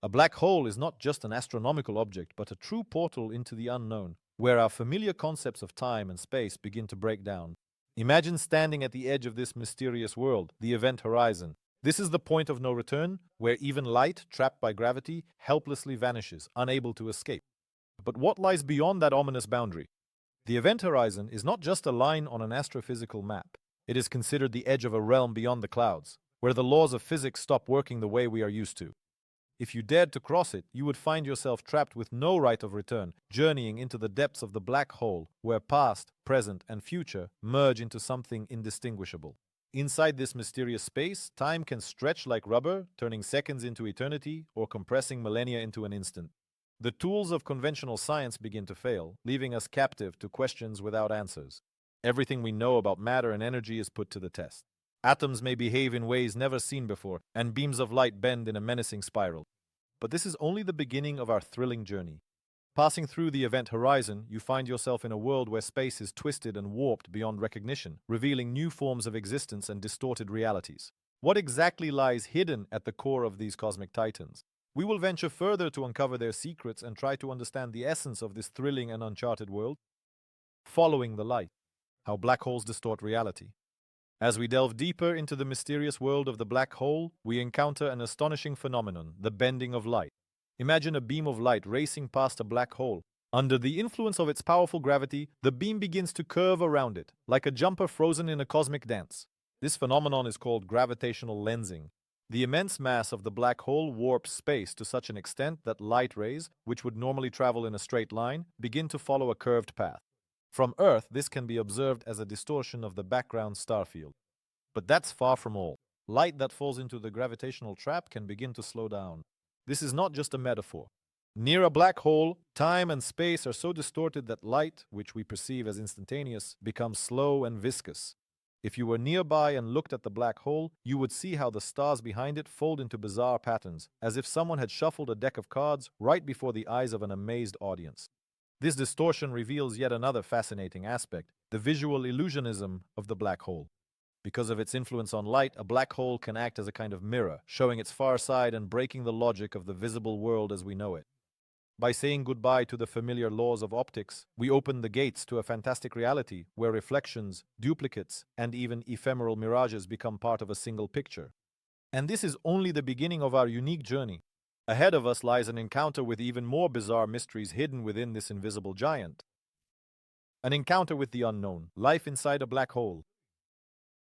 A black hole is not just an astronomical object, but a true portal into the unknown, where our familiar concepts of time and space begin to break down. Imagine standing at the edge of this mysterious world, the event horizon. This is the point of no return, where even light, trapped by gravity, helplessly vanishes, unable to escape. But what lies beyond that ominous boundary? The event horizon is not just a line on an astrophysical map. It is considered the edge of a realm beyond the clouds, where the laws of physics stop working the way we are used to. If you dared to cross it, you would find yourself trapped with no right of return, journeying into the depths of the black hole, where past, present, and future merge into something indistinguishable. Inside this mysterious space, time can stretch like rubber, turning seconds into eternity or compressing millennia into an instant. The tools of conventional science begin to fail, leaving us captive to questions without answers. Everything we know about matter and energy is put to the test. Atoms may behave in ways never seen before, and beams of light bend in a menacing spiral. But this is only the beginning of our thrilling journey. Passing through the event horizon, you find yourself in a world where space is twisted and warped beyond recognition, revealing new forms of existence and distorted realities. What exactly lies hidden at the core of these cosmic titans? We will venture further to uncover their secrets and try to understand the essence of this thrilling and uncharted world. Following the light. How black holes distort reality. As we delve deeper into the mysterious world of the black hole, we encounter an astonishing phenomenon, the bending of light. Imagine a beam of light racing past a black hole. Under the influence of its powerful gravity, the beam begins to curve around it, like a jumper frozen in a cosmic dance. This phenomenon is called gravitational lensing. The immense mass of the black hole warps space to such an extent that light rays, which would normally travel in a straight line, begin to follow a curved path. From Earth, this can be observed as a distortion of the background star field. But that's far from all. Light that falls into the gravitational trap can begin to slow down. This is not just a metaphor. Near a black hole, time and space are so distorted that light, which we perceive as instantaneous, becomes slow and viscous. If you were nearby and looked at the black hole, you would see how the stars behind it fold into bizarre patterns, as if someone had shuffled a deck of cards right before the eyes of an amazed audience. This distortion reveals yet another fascinating aspect, the visual illusionism of the black hole. Because of its influence on light, a black hole can act as a kind of mirror, showing its far side and breaking the logic of the visible world as we know it. By saying goodbye to the familiar laws of optics, we open the gates to a fantastic reality where reflections, duplicates, and even ephemeral mirages become part of a single picture. And this is only the beginning of our unique journey. Ahead of us lies an encounter with even more bizarre mysteries hidden within this invisible giant. An encounter with the unknown, life inside a black hole.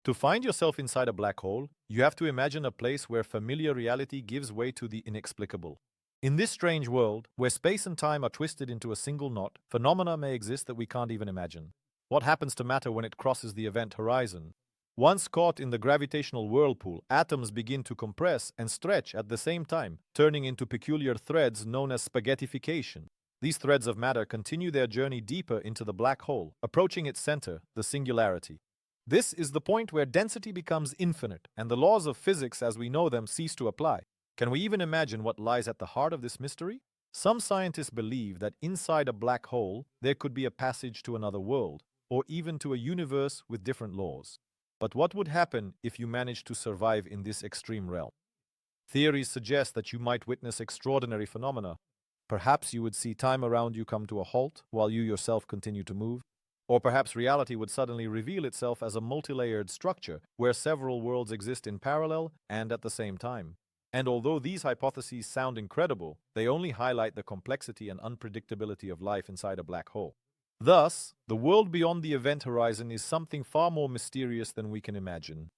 To find yourself inside a black hole, you have to imagine a place where familiar reality gives way to the inexplicable. In this strange world, where space and time are twisted into a single knot, phenomena may exist that we can't even imagine. What happens to matter when it crosses the event horizon? Once caught in the gravitational whirlpool, atoms begin to compress and stretch at the same time, turning into peculiar threads known as spaghettification. These threads of matter continue their journey deeper into the black hole, approaching its center, the singularity. This is the point where density becomes infinite, and the laws of physics as we know them cease to apply. Can we even imagine what lies at the heart of this mystery? Some scientists believe that inside a black hole, there could be a passage to another world, or even to a universe with different laws. But what would happen if you managed to survive in this extreme realm? Theories suggest that you might witness extraordinary phenomena. Perhaps you would see time around you come to a halt while you yourself continue to move. Or perhaps reality would suddenly reveal itself as a multi-layered structure where several worlds exist in parallel and at the same time. And although these hypotheses sound incredible, they only highlight the complexity and unpredictability of life inside a black hole. Thus, the world beyond the event horizon is something far more mysterious than we can imagine.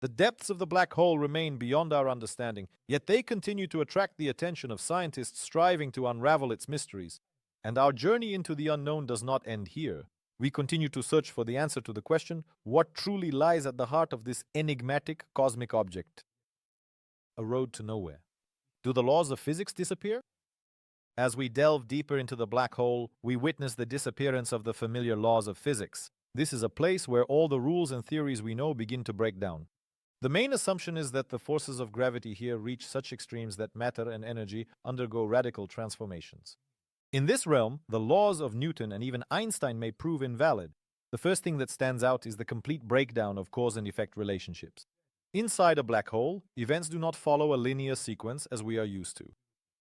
The depths of the black hole remain beyond our understanding, yet they continue to attract the attention of scientists striving to unravel its mysteries. And our journey into the unknown does not end here. We continue to search for the answer to the question, what truly lies at the heart of this enigmatic cosmic object? A road to nowhere. Do the laws of physics disappear? As we delve deeper into the black hole, we witness the disappearance of the familiar laws of physics. This is a place where all the rules and theories we know begin to break down. The main assumption is that the forces of gravity here reach such extremes that matter and energy undergo radical transformations. In this realm, the laws of Newton and even Einstein may prove invalid. The first thing that stands out is the complete breakdown of cause and effect relationships. Inside a black hole, events do not follow a linear sequence as we are used to.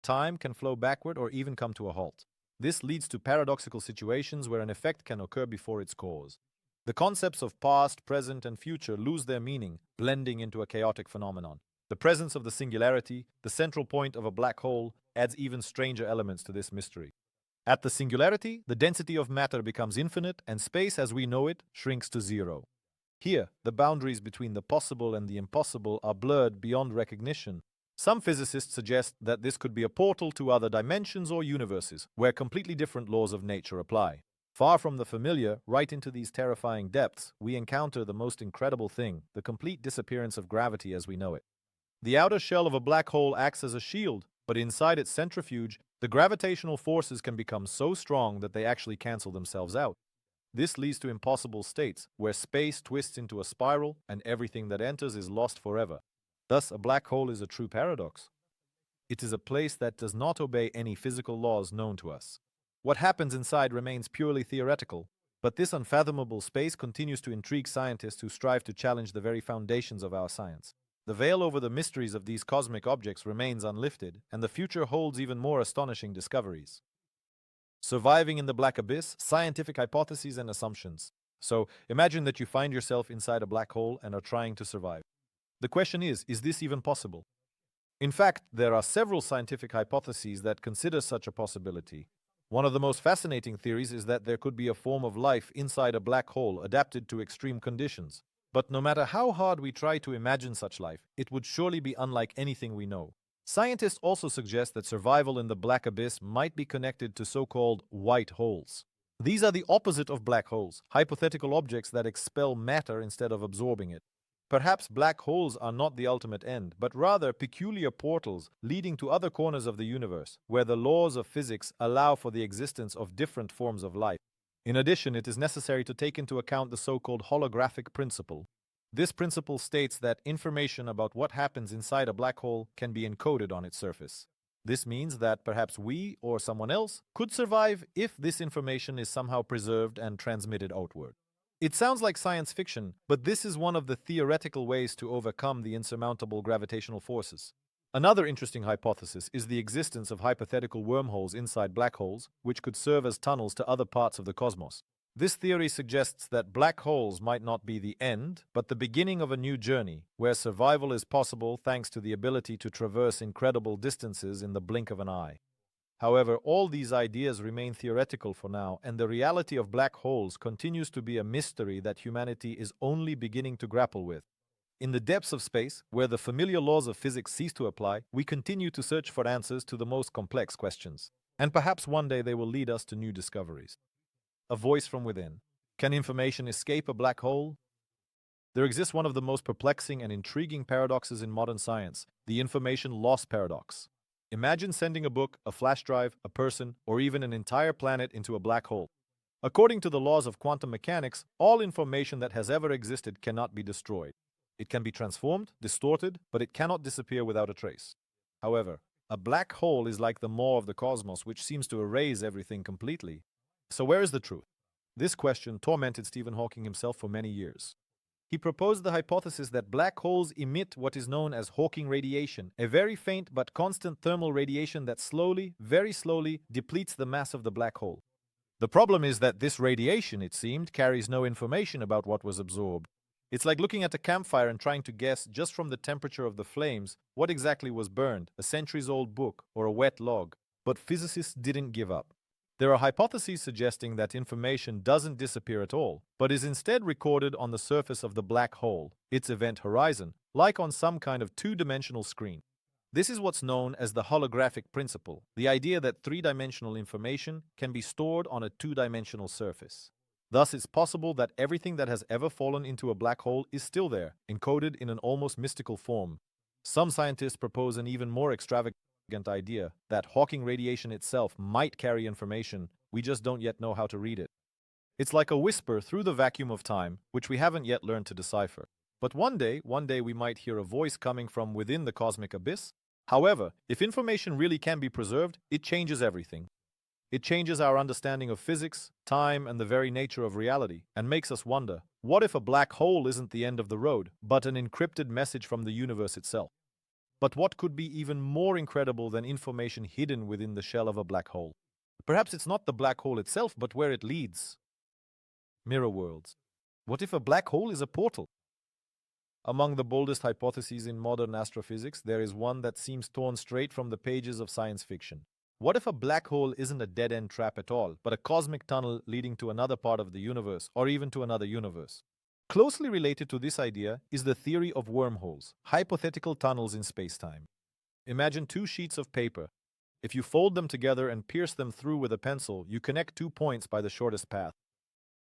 time can flow backward or even come to a halt. This leads to paradoxical situations where an effect can occur before its cause. The concepts of past, present, and future lose their meaning, blending into a chaotic phenomenon. The presence of the singularity, the central point of a black hole, adds even stranger elements to this mystery. At the singularity, the density of matter becomes infinite and space as we know it shrinks to zero. Here, the boundaries between the possible and the impossible are blurred beyond recognition. Some physicists suggest that this could be a portal to other dimensions or universes, where completely different laws of nature apply. Far from the familiar, right into these terrifying depths, we encounter the most incredible thing, the complete disappearance of gravity as we know it. The outer shell of a black hole acts as a shield, but inside its centrifuge, the gravitational forces can become so strong that they actually cancel themselves out. This leads to impossible states, where space twists into a spiral and everything that enters is lost forever. Thus, a black hole is a true paradox. It is a place that does not obey any physical laws known to us. What happens inside remains purely theoretical, but this unfathomable space continues to intrigue scientists who strive to challenge the very foundations of our science. The veil over the mysteries of these cosmic objects remains unlifted, and the future holds even more astonishing discoveries. Surviving in the black abyss, scientific hypotheses and assumptions. So, imagine that you find yourself inside a black hole and are trying to survive. The question is this even possible? In fact, there are several scientific hypotheses that consider such a possibility. One of the most fascinating theories is that there could be a form of life inside a black hole adapted to extreme conditions. But no matter how hard we try to imagine such life, it would surely be unlike anything we know. Scientists also suggest that survival in the black abyss might be connected to so-called white holes. These are the opposite of black holes, hypothetical objects that expel matter instead of absorbing it. Perhaps black holes are not the ultimate end, but rather peculiar portals leading to other corners of the universe, where the laws of physics allow for the existence of different forms of life. In addition, it is necessary to take into account the so-called holographic principle. This principle states that information about what happens inside a black hole can be encoded on its surface. This means that perhaps we or someone else could survive if this information is somehow preserved and transmitted outward. It sounds like science fiction, but this is one of the theoretical ways to overcome the insurmountable gravitational forces. Another interesting hypothesis is the existence of hypothetical wormholes inside black holes, which could serve as tunnels to other parts of the cosmos. This theory suggests that black holes might not be the end, but the beginning of a new journey, where survival is possible thanks to the ability to traverse incredible distances in the blink of an eye. However, all these ideas remain theoretical for now, and the reality of black holes continues to be a mystery that humanity is only beginning to grapple with. In the depths of space, where the familiar laws of physics cease to apply, we continue to search for answers to the most complex questions. And perhaps one day they will lead us to new discoveries. A voice from within. Can information escape a black hole? There exists one of the most perplexing and intriguing paradoxes in modern science, the information loss paradox. Imagine sending a book, a flash drive, a person, or even an entire planet into a black hole. According to the laws of quantum mechanics, all information that has ever existed cannot be destroyed. It can be transformed, distorted, but it cannot disappear without a trace. However, a black hole is like the maw of the cosmos, which seems to erase everything completely. So where is the truth? This question tormented Stephen Hawking himself for many years. He proposed the hypothesis that black holes emit what is known as Hawking radiation, a very faint but constant thermal radiation that slowly, very slowly, depletes the mass of the black hole. The problem is that this radiation, it seemed, carries no information about what was absorbed. It's like looking at a campfire and trying to guess, just from the temperature of the flames, what exactly was burned, a centuries-old book or a wet log. But physicists didn't give up. There are hypotheses suggesting that information doesn't disappear at all, but is instead recorded on the surface of the black hole, its event horizon, like on some kind of two-dimensional screen. This is what's known as the holographic principle, the idea that three-dimensional information can be stored on a two-dimensional surface. Thus, it's possible that everything that has ever fallen into a black hole is still there, encoded in an almost mystical form. Some scientists propose an even more extravagant idea that Hawking radiation itself might carry information, we just don't yet know how to read it. It's like a whisper through the vacuum of time, which we haven't yet learned to decipher. But one day we might hear a voice coming from within the cosmic abyss. However, if information really can be preserved, it changes everything. It changes our understanding of physics, time, and the very nature of reality, and makes us wonder, what if a black hole isn't the end of the road, but an encrypted message from the universe itself? But what could be even more incredible than information hidden within the shell of a black hole? Perhaps it's not the black hole itself, but where it leads. Mirror worlds. What if a black hole is a portal? Among the boldest hypotheses in modern astrophysics, there is one that seems torn straight from the pages of science fiction. What if a black hole isn't a dead-end trap at all, but a cosmic tunnel leading to another part of the universe, or even to another universe? Closely related to this idea is the theory of wormholes, hypothetical tunnels in space-time. Imagine two sheets of paper. If you fold them together and pierce them through with a pencil, you connect 2 points by the shortest path.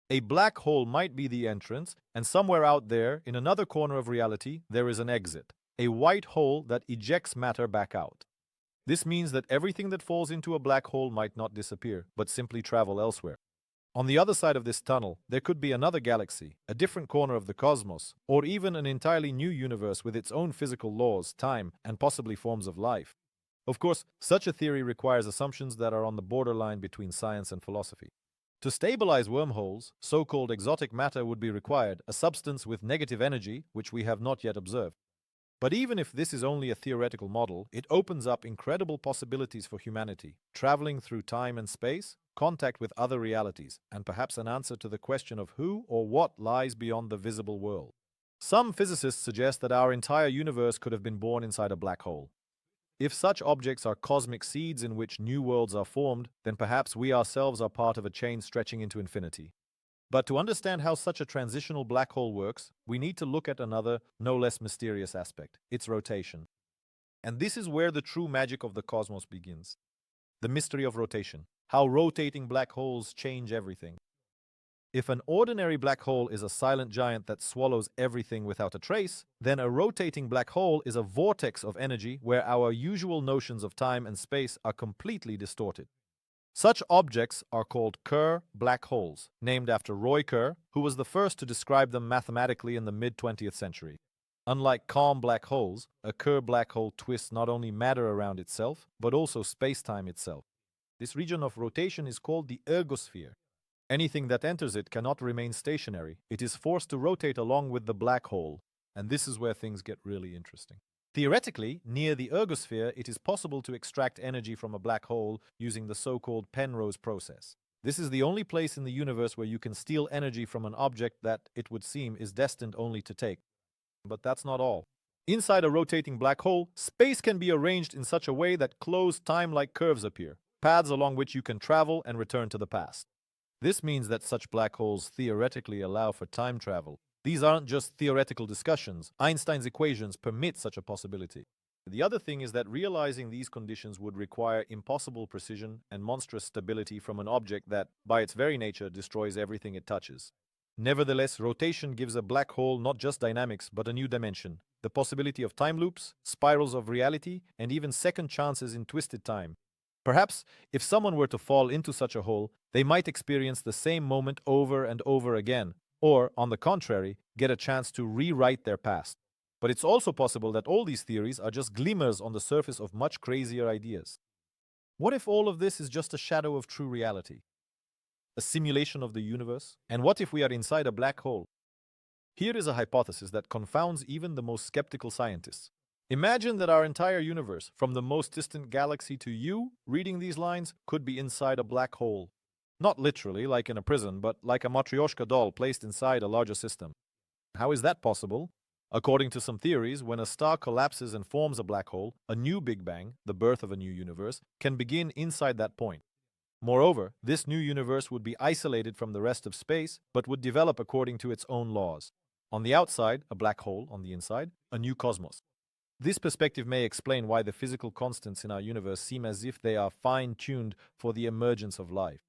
A black hole might be the entrance, and somewhere out there, in another corner of reality, there is an exit, a white hole that ejects matter back out. This means that everything that falls into a black hole might not disappear, but simply travel elsewhere. On the other side of this tunnel, there could be another galaxy, a different corner of the cosmos, or even an entirely new universe with its own physical laws, time, and possibly forms of life. Of course, such a theory requires assumptions that are on the borderline between science and philosophy. To stabilize wormholes, so-called exotic matter would be required, a substance with negative energy, which we have not yet observed. But even if this is only a theoretical model, it opens up incredible possibilities for humanity, traveling through time and space, contact with other realities, and perhaps an answer to the question of who or what lies beyond the visible world. Some physicists suggest that our entire universe could have been born inside a black hole. If such objects are cosmic seeds in which new worlds are formed, then perhaps we ourselves are part of a chain stretching into infinity. But to understand how such a transitional black hole works, we need to look at another, no less mysterious aspect, its rotation. And this is where the true magic of the cosmos begins. The mystery of rotation, how rotating black holes change everything. If an ordinary black hole is a silent giant that swallows everything without a trace, then a rotating black hole is a vortex of energy where our usual notions of time and space are completely distorted. Such objects are called Kerr black holes, named after Roy Kerr, who was the first to describe them mathematically in the mid-20th century. Unlike calm black holes, a Kerr black hole twists not only matter around itself, but also space-time itself. This region of rotation is called the ergosphere. Anything that enters it cannot remain stationary. It is forced to rotate along with the black hole, and this is where things get really interesting. Theoretically, near the ergosphere, it is possible to extract energy from a black hole using the so-called Penrose process. This is the only place in the universe where you can steal energy from an object that, it would seem, is destined only to take. But that's not all. Inside a rotating black hole, space can be arranged in such a way that closed time-like curves appear, paths along which you can travel and return to the past. This means that such black holes theoretically allow for time travel. These aren't just theoretical discussions. Einstein's equations permit such a possibility. The other thing is that realizing these conditions would require impossible precision and monstrous stability from an object that, by its very nature, destroys everything it touches. Nevertheless, rotation gives a black hole not just dynamics, but a new dimension, the possibility of time loops, spirals of reality, and even second chances in twisted time. Perhaps, if someone were to fall into such a hole, they might experience the same moment over and over again, or, on the contrary, get a chance to rewrite their past. But it's also possible that all these theories are just glimmers on the surface of much crazier ideas. What if all of this is just a shadow of true reality? A simulation of the universe? And what if we are inside a black hole? Here is a hypothesis that confounds even the most skeptical scientists. Imagine that our entire universe, from the most distant galaxy to you, reading these lines, could be inside a black hole. Not literally, like in a prison, but like a Matryoshka doll placed inside a larger system. How is that possible? According to some theories, when a star collapses and forms a black hole, a new Big Bang, the birth of a new universe, can begin inside that point. Moreover, this new universe would be isolated from the rest of space, but would develop according to its own laws. On the outside, a black hole; on the inside, a new cosmos. This perspective may explain why the physical constants in our universe seem as if they are fine-tuned for the emergence of life.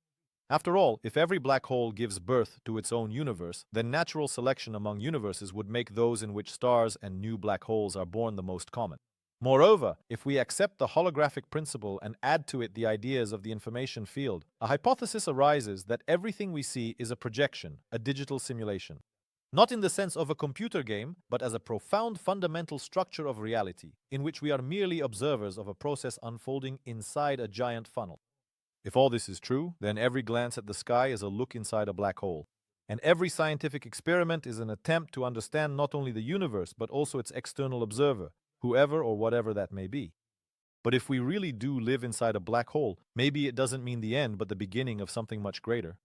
After all, if every black hole gives birth to its own universe, then natural selection among universes would make those in which stars and new black holes are born the most common. Moreover, if we accept the holographic principle and add to it the ideas of the information field, a hypothesis arises that everything we see is a projection, a digital simulation. Not in the sense of a computer game, but as a profound fundamental structure of reality, in which we are merely observers of a process unfolding inside a giant funnel. If all this is true, then every glance at the sky is a look inside a black hole. And every scientific experiment is an attempt to understand not only the universe, but also its external observer, whoever or whatever that may be. But if we really do live inside a black hole, maybe it doesn't mean the end but the beginning of something much greater.